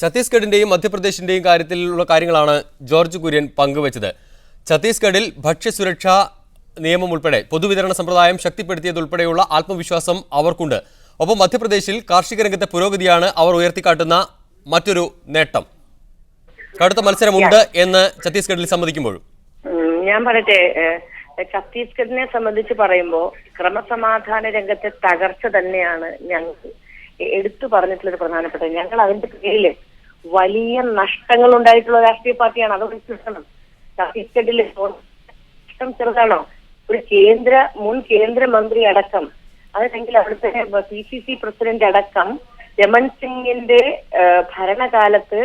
ഛത്തീസ്ഗഡിന്റെയും മധ്യപ്രദേശിന്റെയും കാര്യത്തിലുള്ള കാര്യങ്ങളാണ് ജോർജ് കുര്യൻ പങ്കുവച്ചത്. ഛത്തീസ്ഗഡിൽ ഭക്ഷ്യസുരക്ഷാ നിയമം ഉൾപ്പെടെ പൊതുവിതരണ സമ്പ്രദായം ശക്തിപ്പെടുത്തിയതുൾപ്പെടെയുള്ള ആത്മവിശ്വാസം അവർക്കുണ്ട്. ഒപ്പം മധ്യപ്രദേശിൽ കാർഷിക രംഗത്തെ പുരോഗതിയാണ് അവർ ഉയർത്തിക്കാട്ടുന്ന മറ്റൊരു നേട്ടം. കടുത്ത മത്സരമുണ്ട് എന്ന് ഛത്തീസ്ഗഡിൽ സമ്മതിക്കുമ്പോഴും ഞാൻ പറയട്ടെ, ഛത്തീസ്ഗഡിനെ സംബന്ധിച്ച് പറയുമ്പോൾ ക്രമസമാധാന രംഗത്തെ തകർച്ച തന്നെയാണ് ഞങ്ങൾ എടുത്തു പറഞ്ഞിട്ടുള്ളൊരു പ്രധാനപ്പെട്ട. ഞങ്ങൾ അതിന്റെ പേരിൽ വലിയ നഷ്ടങ്ങൾ ഉണ്ടായിട്ടുള്ള രാഷ്ട്രീയ പാർട്ടിയാണ്. അത് മനസ്സിലാക്കണം. ഛത്തീസ്ഗഡിൽ നഷ്ടം ചെറുതാണോ? ഒരു മുൻ കേന്ദ്രമന്ത്രി അടക്കം, അതല്ലെങ്കിൽ അവിടുത്തെ PCC പ്രസിഡന്റ് അടക്കം രമൺ സിംഗിന്റെ ഭരണകാലത്ത്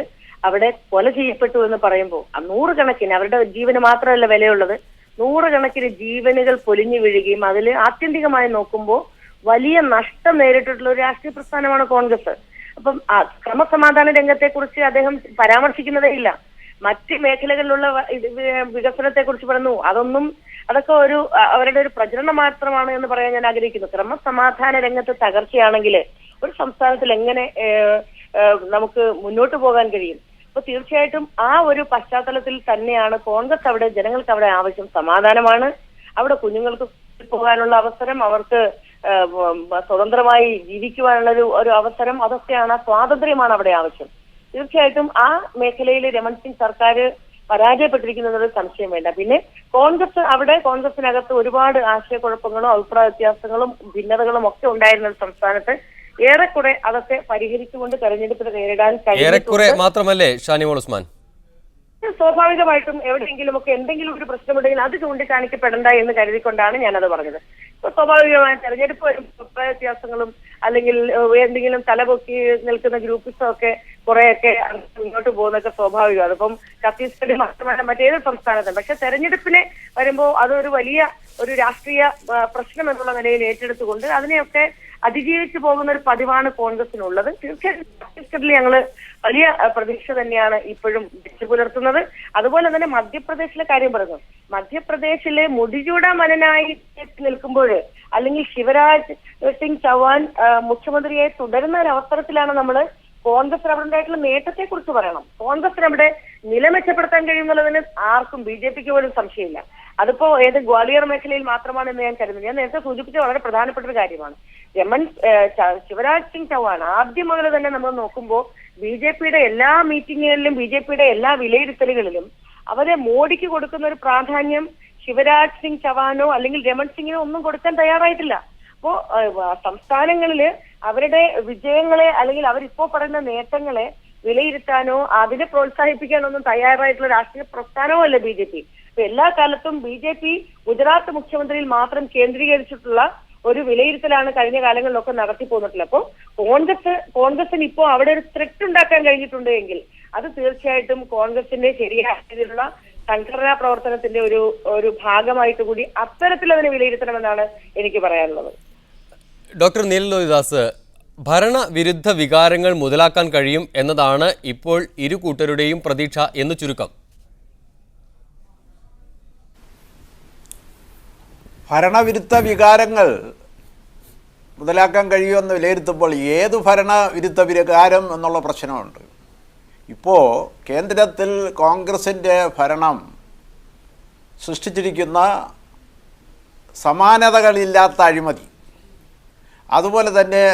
അവിടെ കൊല ചെയ്യപ്പെട്ടു എന്ന് പറയുമ്പോൾ നൂറുകണക്കിന്, അവരുടെ ജീവന് മാത്രമല്ല വിലയുള്ളത്, നൂറുകണക്കിന് ജീവനുകൾ പൊലിഞ്ഞു വീഴുകയും അതിൽ ആത്യന്തികമായി നോക്കുമ്പോൾ വലിയ നഷ്ടം നേരിട്ടിട്ടുള്ള ഒരു രാഷ്ട്രീയ പ്രസ്ഥാനമാണ് കോൺഗ്രസ്. അപ്പം ക്രമസമാധാന രംഗത്തെ കുറിച്ച് അദ്ദേഹം പരാമർശിക്കുന്നതേ ഇല്ല. മറ്റ് മേഖലകളിലുള്ള വികസനത്തെ കുറിച്ച് പറഞ്ഞു. അതൊക്കെ അവരുടെ ഒരു പ്രചരണം മാത്രമാണ് എന്ന് പറയാൻ ഞാൻ ആഗ്രഹിക്കുന്നു. ക്രമസമാധാന രംഗത്ത് തകർച്ചയാണെങ്കിൽ ഒരു സംസ്ഥാനത്തിൽ എങ്ങനെ നമുക്ക് മുന്നോട്ട് പോകാൻ കഴിയും? അപ്പൊ തീർച്ചയായിട്ടും ആ ഒരു പശ്ചാത്തലത്തിൽ തന്നെയാണ് കോൺഗ്രസ് അവിടെ, ജനങ്ങൾക്ക് അവിടെ ആവശ്യം സമാധാനമാണ്. അവിടെ കുഞ്ഞുങ്ങൾക്ക് പോകാനുള്ള അവസരം, അവർക്ക് സ്വതന്ത്രമായി ജീവിക്കുവാനുള്ള ഒരു അവസരം, അതൊക്കെയാണ്, സ്വാതന്ത്ര്യമാണ് അവിടെ ആവശ്യം. തീർച്ചയായിട്ടും ആ മേഖലയിൽ രമൺ സിംഗ് സർക്കാർ പരാജയപ്പെട്ടിരിക്കുന്നതൊരു സംശയം വേണ്ട. പിന്നെ കോൺഗ്രസിനകത്ത് ഒരുപാട് ആശയക്കുഴപ്പങ്ങളും അഭിപ്രായ വ്യത്യാസങ്ങളും ഭിന്നതകളും ഒക്കെ ഉണ്ടായിരുന്ന സംസ്ഥാനത്ത് ഏറെക്കുറെ അതൊക്കെ പരിഹരിച്ചുകൊണ്ട് തെരഞ്ഞെടുപ്പിനെ നേരിടാൻ കഴിയും. മാത്രമല്ലേ ഷാനിമോൾ ഉസ്മാൻ, സ്വാഭാവികമായിട്ടും എവിടെയെങ്കിലുമൊക്കെ എന്തെങ്കിലും ഒരു പ്രശ്നമുണ്ടെങ്കിൽ അത് ചൂണ്ടിക്കാണിക്കപ്പെടണ്ട എന്ന് കരുതിക്കൊണ്ടാണ് ഞാനത് പറഞ്ഞത്. സ്വാഭാവികമായ തെരഞ്ഞെടുപ്പ് വരുമ്പോൾ അഭിപ്രായ വ്യത്യാസങ്ങളും അല്ലെങ്കിൽ എന്തെങ്കിലും തലപൊക്കി നിൽക്കുന്ന ഗ്രൂപ്പിസോ ഒക്കെ കുറെയൊക്കെ മുന്നോട്ട് പോകുന്നതൊക്കെ സ്വാഭാവികം. അതിപ്പം ഛത്തീസ്ഗഡ് മാത്രമല്ല മറ്റേത് സംസ്ഥാനത്തും. പക്ഷെ തെരഞ്ഞെടുപ്പിനെ വരുമ്പോൾ അതൊരു വലിയ ഒരു രാഷ്ട്രീയ പ്രശ്നം എന്നുള്ള നിലയിൽ ഏറ്റെടുത്തുകൊണ്ട് അതിനെയൊക്കെ അതിജീവിച്ചു പോകുന്ന ഒരു പതിവാണ് കോൺഗ്രസിനുള്ളത്. തീർച്ചയായിട്ടും ഛത്തീസ്ഗഡിൽ ഞങ്ങള് വലിയ പ്രതീക്ഷ തന്നെയാണ് ഇപ്പോഴും വെച്ചു പുലർത്തുന്നത്. അതുപോലെ തന്നെ മധ്യപ്രദേശിലെ കാര്യം പറഞ്ഞു. മധ്യപ്രദേശിലെ മുടിചൂടാമനനായി നിൽക്കുമ്പോൾ അല്ലെങ്കിൽ ശിവരാജ് സിംഗ് ചൗഹാൻ മുഖ്യമന്ത്രിയായി തുടരുന്ന ഒരു അവസരത്തിലാണ് നമ്മൾ കോൺഗ്രസിന് അവിടെ ഉണ്ടായിട്ടുള്ള നേട്ടത്തെ കുറിച്ച് പറയണം. കോൺഗ്രസിന് അവിടെ നില മെച്ചപ്പെടുത്താൻ കഴിയുന്നുള്ളതിന് ആർക്കും, BJPക്ക് പോലും സംശയമില്ല. അതിപ്പോ ഗ്വാളിയർ മേഖലയിൽ മാത്രമാണെന്ന് ഞാൻ കരുതുന്നു. ഞാൻ നേരത്തെ സൂചിപ്പിച്ച വളരെ പ്രധാനപ്പെട്ട ഒരു കാര്യമാണ്. ശിവരാജ് സിംഗ് ചൗഹാൻ ആദ്യം മുതൽ തന്നെ നമ്മൾ നോക്കുമ്പോൾ BJPയുടെ എല്ലാ മീറ്റിങ്ങുകളിലും BJPയുടെ എല്ലാ വിലയിരുത്തലുകളിലും അവരെ മോഡിക്ക് കൊടുക്കുന്ന ഒരു പ്രാധാന്യം ശിവരാജ് സിംഗ് ചൗഹാനോ അല്ലെങ്കിൽ രമൺ സിംഗിനോ ഒന്നും കൊടുക്കാൻ തയ്യാറായിട്ടില്ല. അപ്പോ സംസ്ഥാനങ്ങളില് അവരുടെ വിജയങ്ങളെ അല്ലെങ്കിൽ അവരിപ്പോ പറയുന്ന നേട്ടങ്ങളെ വിലയിരുത്താനോ അതിനെ പ്രോത്സാഹിപ്പിക്കാനോ ഒന്നും തയ്യാറായിട്ടുള്ള രാഷ്ട്രീയ പ്രസ്ഥാനമോ അല്ല BJP. അപ്പൊ എല്ലാ കാലത്തും BJP ഗുജറാത്ത് മുഖ്യമന്ത്രിയിൽ മാത്രം കേന്ദ്രീകരിച്ചിട്ടുള്ള ഒരു വിലയിരുത്തലാണ് കഴിഞ്ഞ കാലങ്ങളിലൊക്കെ നടത്തി പോന്നിട്ടുള്ളത്. അപ്പോൾ കോൺഗ്രസിന് ഇപ്പോൾ അവിടെ ഒരു ത്രെറ്റ് ഉണ്ടാക്കാൻ കഴിഞ്ഞിട്ടുണ്ട് എങ്കിൽ അത് തീർച്ചയായിട്ടും കോൺഗ്രസിന്റെ ശരിയായ രീതിയിലുള്ള സംഘടനാ പ്രവർത്തനത്തിന്റെ ഒരു ഭാഗമായിട്ട് കൂടി അത്തരത്തിൽ അതിനെ വിലയിരുത്തണമെന്നാണ് എനിക്ക് പറയാനുള്ളത്. ഡോക്ടർ നീൽ ലോഹിദാസ്, ഭരണവിരുദ്ധ വികാരങ്ങൾ മുതലാക്കാൻ കഴിയും എന്നതാണ് ഇപ്പോൾ ഇരു കൂട്ടരുടെയും പ്രതീക്ഷ എന്ന് ചുരുക്കം. ഭരണവിരുദ്ധ വികാരങ്ങൾ മുതലാക്കാൻ കഴിയുമെന്ന് വിലയിരുത്തുമ്പോൾ ഏത് ഭരണവിരുദ്ധ വികാരം എന്നുള്ള പ്രശ്നമുണ്ട്. ഇപ്പോൾ കേന്ദ്രത്തിൽ കോൺഗ്രസിൻ്റെ ഭരണം സൃഷ്ടിച്ചിരിക്കുന്ന സമാനതകളില്ലാത്ത അഴിമതി, അതുപോലെ തന്നെ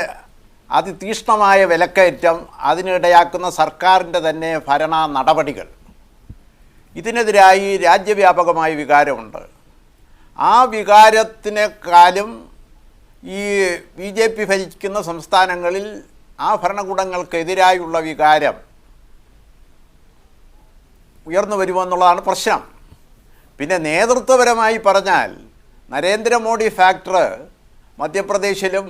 അതിതീക്ഷ്ണമായ വിലക്കയറ്റം, അതിനിടയാക്കുന്ന സർക്കാരിൻ്റെ തന്നെ ഭരണ നടപടികൾ, ഇതിനെതിരായി രാജ്യവ്യാപകമായ വികാരമുണ്ട്. ആ വികാരത്തിനേക്കാളും ഈ BJP ഭരിക്കുന്ന സംസ്ഥാനങ്ങളിൽ ആ ഭരണകൂടങ്ങൾക്കെതിരായുള്ള വികാരം ഉയർന്നു വരുമെന്നുള്ളതാണ് പ്രശ്നം. പിന്നെ നേതൃത്വപരമായി പറഞ്ഞാൽ നരേന്ദ്രമോദി ഫാക്ടർ മധ്യപ്രദേശിലും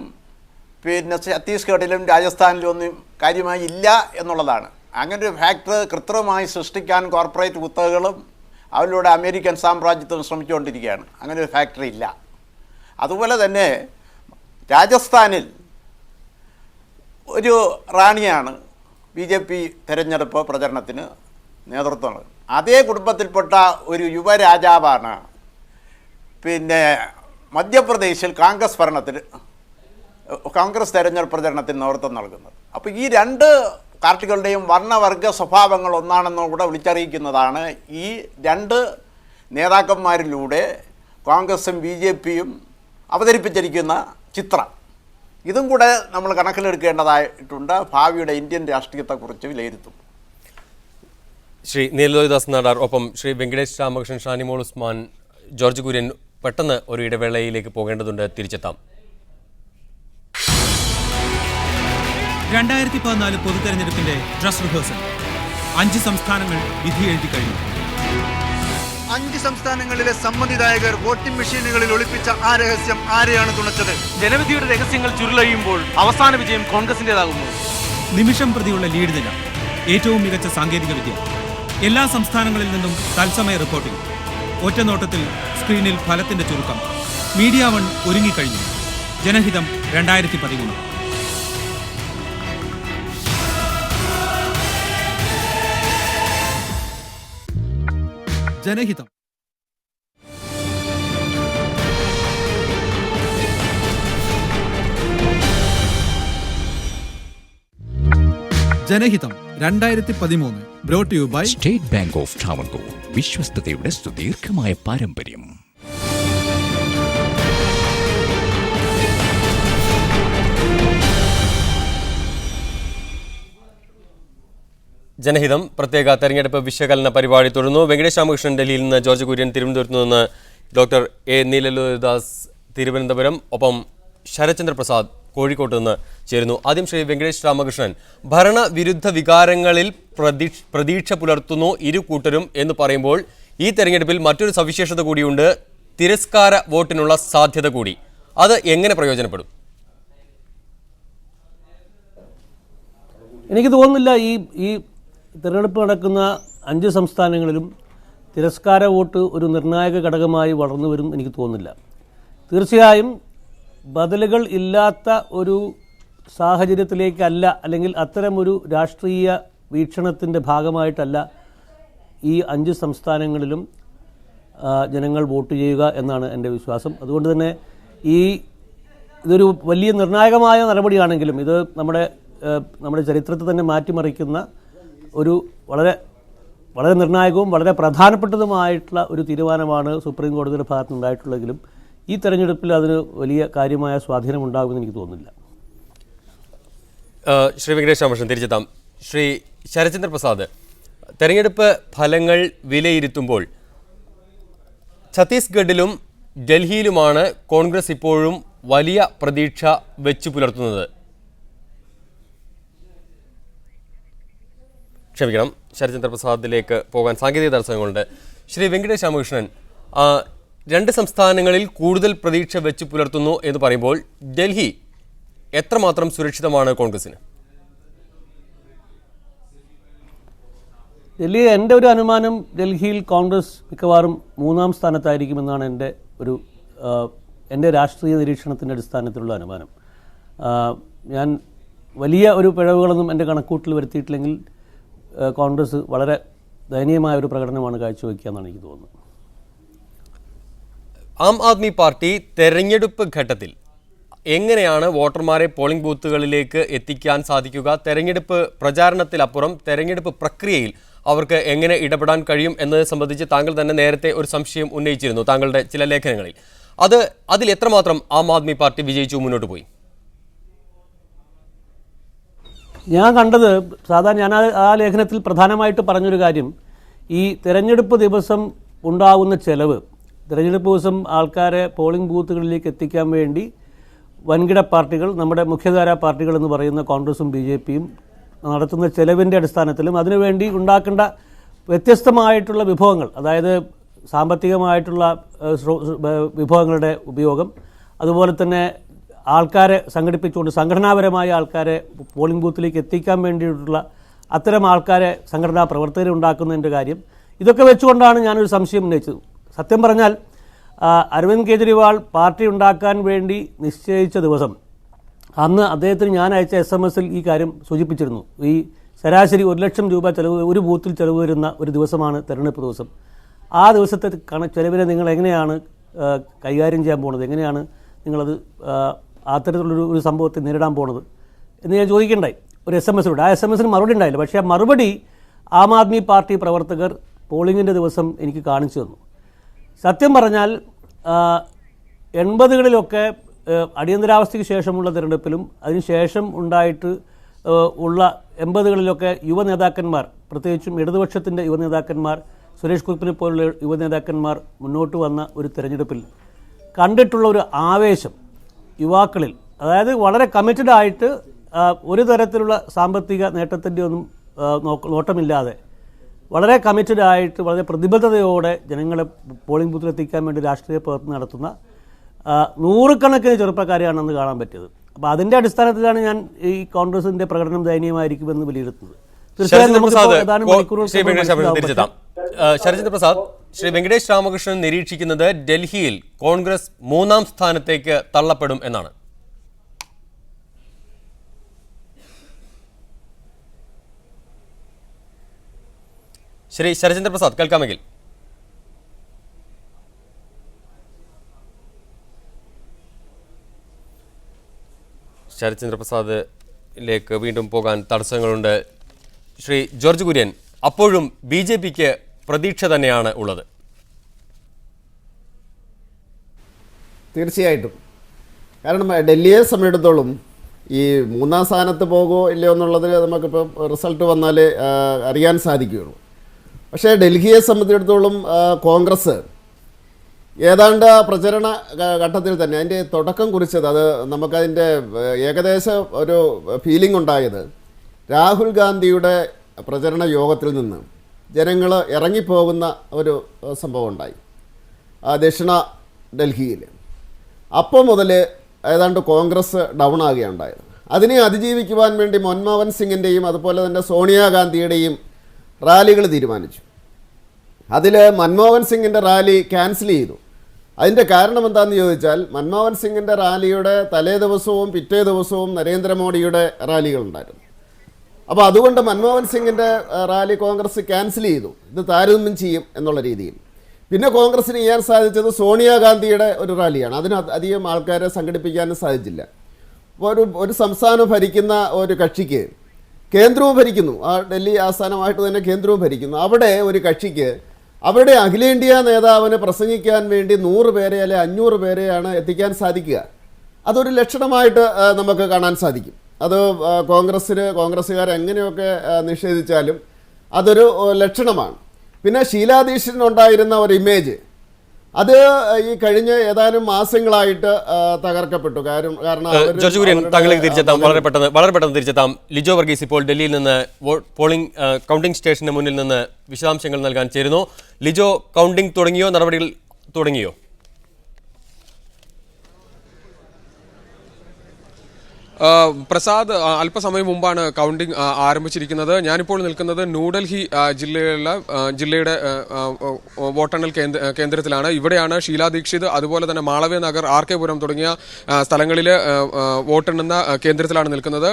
പിന്നെ ഛത്തീസ്ഗഡിലും രാജസ്ഥാനിലും ഒന്നും കാര്യമായി ഇല്ല എന്നുള്ളതാണ്. അങ്ങനൊരു ഫാക്ടർ കൃത്രിമമായി സൃഷ്ടിക്കാൻ കോർപ്പറേറ്റ് കുത്തകകളും അതിലൂടെ അമേരിക്കൻ സാമ്രാജ്യത്വം ശ്രമിച്ചുകൊണ്ടിരിക്കുകയാണ്. അങ്ങനെ ഒരു ഫാക്ടറി ഇല്ല. അതുപോലെ തന്നെ രാജസ്ഥാനിൽ ഒരു റാണിയാണ് BJP തെരഞ്ഞെടുപ്പ് പ്രചരണത്തിന് നേതൃത്വം നൽകുന്നത്. അതേ കുടുംബത്തിൽപ്പെട്ട ഒരു യുവരാജാവാണ് പിന്നെ മധ്യപ്രദേശിൽ കോൺഗ്രസ് തെരഞ്ഞെടുപ്പ് പ്രചരണത്തിന് നേതൃത്വം നൽകുന്നത്. അപ്പോൾ ഈ രണ്ട് പാർട്ടികളുടെയും വർണ്ണവർഗ സ്വഭാവങ്ങൾ ഒന്നാണെന്നും കൂടെ വിളിച്ചറിയിക്കുന്നതാണ് ഈ രണ്ട് നേതാക്കന്മാരിലൂടെ കോൺഗ്രസും BJPയും അവതരിപ്പിച്ചിരിക്കുന്ന ചിത്രം. ഇതും കൂടെ നമ്മൾ കണക്കിലെടുക്കേണ്ടതായിട്ടുണ്ട് ഭാവിയുടെ ഇന്ത്യൻ രാഷ്ട്രീയത്തെക്കുറിച്ച് വിലയിരുത്തും. ശ്രീ നീലലോഹിദാസ് നാടാർ, ഒപ്പം ശ്രീ വെങ്കടേഷ് രാമകൃഷ്ണൻ, ഷാനിമോൾ ഉസ്മാൻ, ജോർജ് കുര്യൻ, പെട്ടെന്ന് ഒരു ഇടവേളയിലേക്ക് പോകേണ്ടതുണ്ട്. തിരിച്ചെത്താം. 2014 പൊതുതെരഞ്ഞെടുപ്പിന്റെ ഡ്രസ് റിഹേഴ്സൽ. 5 സംസ്ഥാനങ്ങൾ വിധി എഴുതി കഴിഞ്ഞു. 5 സംസ്ഥാനങ്ങളിലെ സമ്മതിദായകർ വോട്ടിംഗ് മെഷീനുകളിൽ ഒളിപ്പിച്ച ആ രഹസ്യം ആരെയാണ് തുണച്ചത്? ജനവിധിയുടെ രഹസ്യങ്ങൾ ചുരുളഴിയുമ്പോൾ അവസാന വിജയം കോൺഗ്രസിന്റേതാകുന്നു. നിമിഷം പ്രതിയുള്ള ലീഡ് നില, ഏറ്റവും മികച്ച സാങ്കേതിക വിദ്യ, എല്ലാ സംസ്ഥാനങ്ങളിൽ നിന്നും തത്സമയ റിപ്പോർട്ടിംഗ്, ഒറ്റനോട്ടത്തിൽ സ്ക്രീനിൽ ഫലത്തിന്റെ ചുരുക്കം. മീഡിയ 1 ഒരുങ്ങിക്കഴിഞ്ഞു. ജനഹിതം 2013. ജനഹിതം. ജനഹിതം 2013 brought you by State Bank of Travancore. വിശ്വസ്തയുടെ സുദീർഘമായ പാരമ്പര്യം. ജനഹിതം പ്രത്യേക തെരഞ്ഞെടുപ്പ് വിശകലന പരിപാടി തുടർന്നു. വെങ്കടേഷ് രാമകൃഷ്ണൻ ഡൽഹിയിൽ നിന്ന്, ജോർജ് കുര്യൻ തിരുവനന്തപുരത്ത് നിന്ന്, ഡോക്ടർ എ നീലലോഹിദാസ് തിരുവനന്തപുരം, ഒപ്പം ശരത്ചന്ദ്ര പ്രസാദ് കോഴിക്കോട്ട് നിന്ന് ചേരുന്നു. ആദ്യം ശ്രീ വെങ്കടേഷ് രാമകൃഷ്ണൻ, ഭരണവിരുദ്ധ വികാരങ്ങളിൽ പ്രതീക്ഷ പുലർത്തുന്നു ഇരു കൂട്ടരും എന്ന് പറയുമ്പോൾ ഈ തെരഞ്ഞെടുപ്പിൽ മറ്റൊരു സവിശേഷത കൂടിയുണ്ട്, തിരസ്കാര വോട്ടിനുള്ള സാധ്യത കൂടി. അത് എങ്ങനെ പ്രയോജനപ്പെടും? എനിക്ക് തോന്നുന്നില്ല ഈ തിരഞ്ഞെടുപ്പ് നടക്കുന്ന 5 സംസ്ഥാനങ്ങളിലും തിരസ്കാര വോട്ട് ഒരു നിർണായക ഘടകമായി വളർന്നു വരും എനിക്ക് തോന്നുന്നില്ല. തീർച്ചയായും ബദലുകൾ ഇല്ലാത്ത ഒരു സാഹചര്യത്തിലേക്കല്ല, അല്ലെങ്കിൽ അത്തരമൊരു രാഷ്ട്രീയ വീക്ഷണത്തിൻ്റെ ഭാഗമായിട്ടല്ല ഈ 5 സംസ്ഥാനങ്ങളിലും ജനങ്ങൾ വോട്ട് ചെയ്യുക എന്നാണ് എൻ്റെ വിശ്വാസം. അതുകൊണ്ട് തന്നെ ഇതൊരു വലിയ നിർണായകമായ നടപടിയാണെങ്കിലും ഇത് നമ്മുടെ ചരിത്രത്തെ തന്നെ മാറ്റിമറിക്കുന്ന ഒരു വളരെ വളരെ നിർണായകവും വളരെ പ്രധാനപ്പെട്ടതുമായിട്ടുള്ള ഒരു തീരുമാനമാണ് സുപ്രീം കോടതിയുടെ ഭാഗത്തുനിന്നുണ്ടായിട്ടുള്ളതെങ്കിലും ഈ തെരഞ്ഞെടുപ്പിൽ അതിന് വലിയ കാര്യമായ സ്വാധീനം ഉണ്ടാകുമെന്ന് എനിക്ക് തോന്നുന്നില്ല. ശ്രീ വെങ്കടേഷ് രാമകൃഷ്ണൻ, തിരിച്ചെത്താം. ശ്രീ ശരത്ചന്ദ്ര പ്രസാദ്, തെരഞ്ഞെടുപ്പ് ഫലങ്ങൾ വിലയിരുത്തുമ്പോൾ ഛത്തീസ്ഗഡിലും ഡൽഹിയിലുമാണ് കോൺഗ്രസ് ഇപ്പോഴും വലിയ പ്രതീക്ഷ വെച്ചു പുലർത്തുന്നത്. ക്ഷമിക്കണം, ശരത്ചന്ദ്ര പ്രസാദിലേക്ക് പോകാൻ സാങ്കേതിക തടസ്സങ്ങളുണ്ട്. ശ്രീ വെങ്കടേഷ് രാമകൃഷ്ണൻ, 2 സംസ്ഥാനങ്ങളിൽ കൂടുതൽ പ്രതീക്ഷ വെച്ച് പുലർത്തുന്നു എന്ന് പറയുമ്പോൾ ഡൽഹി എത്രമാത്രം സുരക്ഷിതമാണ് കോൺഗ്രസിന്? എൻ്റെ ഒരു അനുമാനം, ഡൽഹിയിൽ കോൺഗ്രസ് മിക്കവാറും 3-ാം സ്ഥാനത്തായിരിക്കുമെന്നാണ് എൻ്റെ രാഷ്ട്രീയ നിരീക്ഷണത്തിൻ്റെ അടിസ്ഥാനത്തിലുള്ള അനുമാനം. ഞാൻ വലിയ ഒരു പിഴവുകളൊന്നും എൻ്റെ കണക്കൂട്ടിൽ വരുത്തിയിട്ടില്ലെങ്കിൽ കോൺഗ്രസ് വളരെ ദയനീയമായ ഒരു പ്രകടനമാണ് കാഴ്ചവെക്കുക എന്നാണ് എനിക്ക് തോന്നുന്നത്. ആം ആദ്മി പാർട്ടി തെരഞ്ഞെടുപ്പ് ഘട്ടത്തിൽ എങ്ങനെയാണ് വോട്ടർമാരെ പോളിംഗ് ബൂത്തുകളിലേക്ക് എത്തിക്കാൻ സാധിക്കുക? തെരഞ്ഞെടുപ്പ് പ്രചാരണത്തിലപ്പുറം തെരഞ്ഞെടുപ്പ് പ്രക്രിയയിൽ അവർക്ക് എങ്ങനെ ഇടപെടാൻ കഴിയും എന്നത് സംബന്ധിച്ച് താങ്കൾ തന്നെ നേരത്തെ ഒരു സംശയം ഉന്നയിച്ചിരുന്നു താങ്കളുടെ ചില ലേഖനങ്ങളിൽ. അതിൽ എത്രമാത്രം ആം ആദ്മി പാർട്ടി വിജയിച്ചു മുന്നോട്ട് പോയി? ഞാൻ കണ്ടത്, സാധാരണ ഞാൻ ആ ലേഖനത്തിൽ പ്രധാനമായിട്ട് പറഞ്ഞൊരു കാര്യം, ഈ തെരഞ്ഞെടുപ്പ് ദിവസം ഉണ്ടാകുന്ന ചെലവ്, തെരഞ്ഞെടുപ്പ് ദിവസം ആൾക്കാരെ പോളിംഗ് ബൂത്തുകളിലേക്ക് എത്തിക്കാൻ വേണ്ടി വൻകിട പാർട്ടികൾ, നമ്മുടെ മുഖ്യധാരാ പാർട്ടികൾ എന്ന് പറയുന്ന കോൺഗ്രസും BJPയും നടത്തുന്ന ചെലവിൻ്റെ അടിസ്ഥാനത്തിലും അതിനുവേണ്ടി ഉണ്ടാക്കേണ്ട വ്യത്യസ്തമായിട്ടുള്ള വിഭവങ്ങൾ, അതായത് സാമ്പത്തികമായിട്ടുള്ള വിഭവങ്ങളുടെ ഉപയോഗം, അതുപോലെ തന്നെ ആൾക്കാരെ സംഘടിപ്പിച്ചുകൊണ്ട് സംഘടനാപരമായ ആൾക്കാരെ പോളിംഗ് ബൂത്തിലേക്ക് എത്തിക്കാൻ വേണ്ടിയിട്ടുള്ള അത്തരം ആൾക്കാരെ സംഘടനാ പ്രവർത്തകരെ ഉണ്ടാക്കുന്നതിൻ്റെ കാര്യം, ഇതൊക്കെ വെച്ചുകൊണ്ടാണ് ഞാനൊരു സംശയം ഉന്നയിച്ചത്. സത്യം പറഞ്ഞാൽ അരവിന്ദ് കെജ്രിവാൾ പാർട്ടി ഉണ്ടാക്കാൻ വേണ്ടി നിശ്ചയിച്ച ദിവസം, അന്ന് അദ്ദേഹത്തിന് ഞാൻ അയച്ച SMS-ൽ ഈ കാര്യം സൂചിപ്പിച്ചിരുന്നു. ഈ ശരാശരി 1 ലക്ഷം രൂപ ചെലവ് ഒരു ബൂത്തിൽ ചെലവ് വരുന്ന ഒരു ദിവസമാണ് തെരഞ്ഞെടുപ്പ് ദിവസം. ആ ദിവസത്തെ ചെലവിനെ നിങ്ങൾ എങ്ങനെയാണ് കൈകാര്യം ചെയ്യാൻ പോകുന്നത്? എങ്ങനെയാണ് നിങ്ങളത് അത്തരത്തിലുള്ളൊരു സംഭവത്തെ നേരിടാൻ പോകുന്നത് എന്ന് ഞാൻ ചോദിക്കേണ്ടായി. ഒരു SMS ഉണ്ട്. ആ SMS മറുപടി ഉണ്ടായില്ല. പക്ഷേ ആ മറുപടി ആം ആദ്മി പാർട്ടി പ്രവർത്തകർ പോളിംഗിൻ്റെ ദിവസം എനിക്ക് കാണിച്ചു തന്നു. സത്യം പറഞ്ഞാൽ 80കളിലൊക്കെ അടിയന്തരാവസ്ഥയ്ക്ക് ശേഷമുള്ള തിരഞ്ഞെടുപ്പിലും അതിനുശേഷം ഉണ്ടായിട്ട് ഉള്ള 80കളിലൊക്കെ യുവ നേതാക്കന്മാർ, പ്രത്യേകിച്ചും ഇടതുപക്ഷത്തിൻ്റെ യുവ നേതാക്കന്മാർ, സുരേഷ് കുറുപ്പിനെ പോലുള്ള യുവ നേതാക്കന്മാർ മുന്നോട്ട് വന്ന ഒരു തിരഞ്ഞെടുപ്പിൽ കണ്ടിട്ടുള്ള ഒരു ആവേശം യുവാക്കളിൽ, അതായത് വളരെ കമ്മിറ്റഡ് ആയിട്ട് ഒരു തരത്തിലുള്ള സാമ്പത്തിക നേട്ടത്തിൻ്റെ ഒന്നും നോട്ടമില്ലാതെ വളരെ കമ്മിറ്റഡ് ആയിട്ട് വളരെ പ്രതിബദ്ധതയോടെ ജനങ്ങളെ പോളിംഗ് ബൂത്തിലെത്തിക്കാൻ വേണ്ടി രാഷ്ട്രീയ പ്രവർത്തനം നടത്തുന്ന നൂറുകണക്കിന് ചെറുപ്പക്കാരെയാണെന്ന് കാണാൻ പറ്റിയത്. അപ്പോൾ അതിൻ്റെ അടിസ്ഥാനത്തിലാണ് ഞാൻ ഈ കോൺഗ്രസിൻ്റെ പ്രകടനം ദയനീയമായിരിക്കുമെന്ന് വിലയിരുത്തുന്നത്. ശരചന്ദ്ര പ്രസാദ്, ശ്രീ വെങ്കടേഷ് രാമകൃഷ്ണൻ നിരീക്ഷിക്കുന്നത് ഡൽഹിയിൽ കോൺഗ്രസ് 3ാം സ്ഥാനത്തേക്ക് തള്ളപ്പെടും എന്നാണ്. ശ്രീ ശരചന്ദ്ര പ്രസാദ് കേൾക്കാമെങ്കിൽ. ശരചന്ദ്ര പ്രസാദിലേക്ക് വീണ്ടും പോകാൻ തടസ്സങ്ങളുണ്ട്. ശ്രീ ജോർജ് കുര്യൻ, അപ്പോഴും BJPക്ക് പ്രതീക്ഷ തന്നെയാണ് ഉള്ളത്? തീർച്ചയായിട്ടും. കാരണം ഡൽഹിയെ സംബന്ധിച്ചിടത്തോളം ഈ 3ാം സ്ഥാനത്ത് പോകുമോ ഇല്ലയോ എന്നുള്ളത് നമുക്കിപ്പോൾ റിസൾട്ട് വന്നാൽ അറിയാൻ സാധിക്കുകയുള്ളൂ. പക്ഷേ ഡൽഹിയെ സംബന്ധിച്ചിടത്തോളം കോൺഗ്രസ് ഏതാണ്ട് പ്രചരണ ഘട്ടത്തിൽ തന്നെ അതിൻ്റെ തുടക്കം കുറിച്ചത്, അത് നമുക്കതിൻ്റെ ഏകദേശം ഒരു ഫീലിംഗ് ഉണ്ടായത് രാഹുൽ ഗാന്ധിയുടെ പ്രചരണ യോഗത്തിൽ നിന്ന് ജനങ്ങൾ ഇറങ്ങിപ്പോകുന്ന ഒരു സംഭവം ഉണ്ടായി ദക്ഷിണ ഡൽഹിയിൽ. അപ്പോൾ മുതൽ ഏതാണ്ട് കോൺഗ്രസ് ഡൗൺ ആകുകയുണ്ടായത്. അതിനെ അതിജീവിക്കുവാൻ വേണ്ടി മൻമോഹൻ സിംഗിൻ്റെയും അതുപോലെ തന്നെ സോണിയാഗാന്ധിയുടെയും റാലികൾ തീരുമാനിച്ചു. അതിൽ മൻമോഹൻ സിംഗിൻ്റെ റാലി ക്യാൻസൽ ചെയ്തു. അതിൻ്റെ കാരണം എന്താണെന്ന് ചോദിച്ചാൽ മൻമോഹൻ സിംഗിൻ്റെ റാലിയുടെ തലേ ദിവസവും പിറ്റേ ദിവസവും നരേന്ദ്രമോദിയുടെ റാലികളുണ്ടായിരുന്നു. അപ്പോൾ അതുകൊണ്ട് മൻമോഹൻ സിംഗിൻ്റെ റാലി കോൺഗ്രസ് ക്യാൻസൽ ചെയ്തു. ഇത് താരതമ്യം ചെയ്യും എന്നുള്ള രീതിയിൽ. പിന്നെ കോൺഗ്രസ്സിന് ചെയ്യാൻ സാധിച്ചത് സോണിയാഗാന്ധിയുടെ ഒരു റാലിയാണ്. അതിന് അധികം ആൾക്കാരെ സംഘടിപ്പിക്കാനും സാധിച്ചില്ല. അപ്പോൾ ഒരു സംസ്ഥാനം ഭരിക്കുന്ന ഒരു കക്ഷിക്ക് കേന്ദ്രവും ഭരിക്കുന്നു, ആ ഡൽഹി ആസ്ഥാനമായിട്ട് തന്നെ കേന്ദ്രവും ഭരിക്കുന്നു. അവിടെ ഒരു കക്ഷിക്ക് അവരുടെ അഖിലേന്ത്യാ നേതാവിനെ പ്രസംഗിക്കാൻ വേണ്ടി 100 പേരെ അല്ലെ 500 പേരെയാണ് എത്തിക്കാൻ സാധിക്കുക. അതൊരു ലക്ഷണമായിട്ട് നമുക്ക് കാണാൻ സാധിക്കും. അത് കോൺഗ്രസ്സുകാർ എങ്ങനെയൊക്കെ നിഷേധിച്ചാലും അതൊരു ലക്ഷണമാണ്. പിന്നെ ഷീലാ ദീക്ഷിതിനുണ്ടായിരുന്ന ഒരു ഇമേജ് അത് ഈ കഴിഞ്ഞ ഏതാനും മാസങ്ങളായിട്ട് തകർക്കപ്പെട്ടു. കാരണം ജോർജ് കുര്യൻ, താങ്കളിലേക്ക് തിരിച്ചെത്താം, വളരെ പെട്ടെന്ന് തിരിച്ചെത്താം. ലിജോ വർഗീസ് ഇപ്പോൾ ഡൽഹിയിൽ നിന്ന് പോളിംഗ് കൗണ്ടിംഗ് സ്റ്റേഷന് മുന്നിൽ നിന്ന് വിശദാംശങ്ങൾ നൽകാൻ ചേരുന്നു. ലിജോ, കൗണ്ടിംഗ് തുടങ്ങിയോ? നടപടികൾ തുടങ്ങിയോ? പ്രസാദ്, അല്പസമയം മുമ്പാണ് കൗണ്ടിംഗ് ആരംഭിച്ചിരിക്കുന്നത്. ഞാനിപ്പോൾ നിൽക്കുന്നത് ന്യൂഡൽഹി ജില്ലയുടെ വോട്ടെണ്ണൽ കേന്ദ്രത്തിലാണ്. ഇവിടെയാണ് ഷീലാ ദീക്ഷിത്, അതുപോലെ തന്നെ മാളവ്യ നഗർ, RK പുരം തുടങ്ങിയ സ്ഥലങ്ങളിൽ വോട്ടെണ്ണുന്ന കേന്ദ്രത്തിലാണ് നിൽക്കുന്നത്.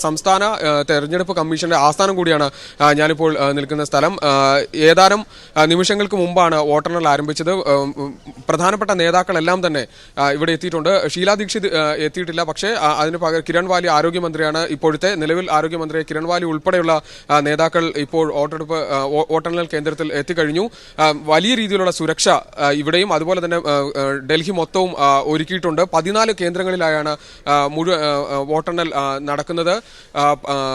സംസ്ഥാന തെരഞ്ഞെടുപ്പ് കമ്മീഷന്റെ ആസ്ഥാനം കൂടിയാണ് ഞാനിപ്പോൾ നിൽക്കുന്ന സ്ഥലം. ഏതാനും നിമിഷങ്ങൾക്ക് മുമ്പാണ് വോട്ടെണ്ണൽ ആരംഭിച്ചത്. പ്രധാനപ്പെട്ട നേതാക്കളെല്ലാം തന്നെ ഇവിടെ എത്തിയിട്ടുണ്ട്. ഷീലാ ദീക്ഷിത് എത്തിയിട്ടില്ല. പക്ഷേ അതിന് പകരം കിരൺ വാലി ആരോഗ്യമന്ത്രിയാണ് ഇപ്പോഴത്തെ നിലവിൽ ആരോഗ്യമന്ത്രി. കിരൺ വാലി ഉൾപ്പെടെയുള്ള നേതാക്കൾ ഇപ്പോൾ വോട്ടെണ്ണൽ കേന്ദ്രത്തിൽ എത്തിക്കഴിഞ്ഞു. വലിയ രീതിയിലുള്ള സുരക്ഷ ഇവിടെയും അതുപോലെ തന്നെ ഡൽഹി മൊത്തവും ഒരുക്കിയിട്ടുണ്ട്. 14 കേന്ദ്രങ്ങളിലായാണ് വോട്ടെണ്ണൽ നടക്കുന്നത്.